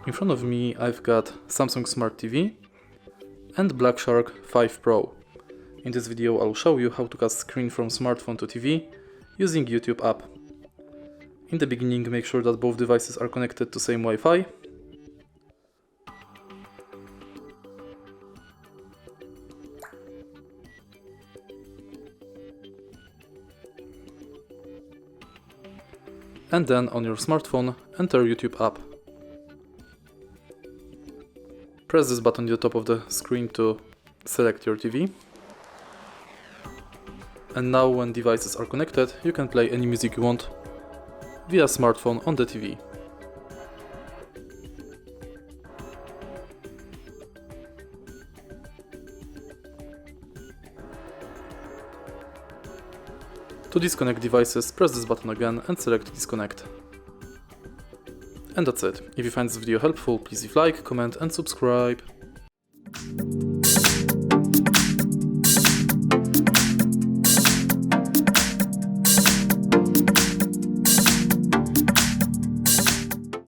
In front of me I've got Samsung Smart TV and Black Shark 5 Pro. In this video I'll show you how to cast screen from smartphone to TV using YouTube app. In the beginning make sure that both devices are connected to same Wi-Fi. And then on your smartphone enter YouTube app. Press this button at the top of the screen to select your TV. And now when devices are connected, you can play any music you want via smartphone on the TV. To disconnect devices, press this button again and select disconnect. And that's it. If you find this video helpful, please leave a like, comment and subscribe.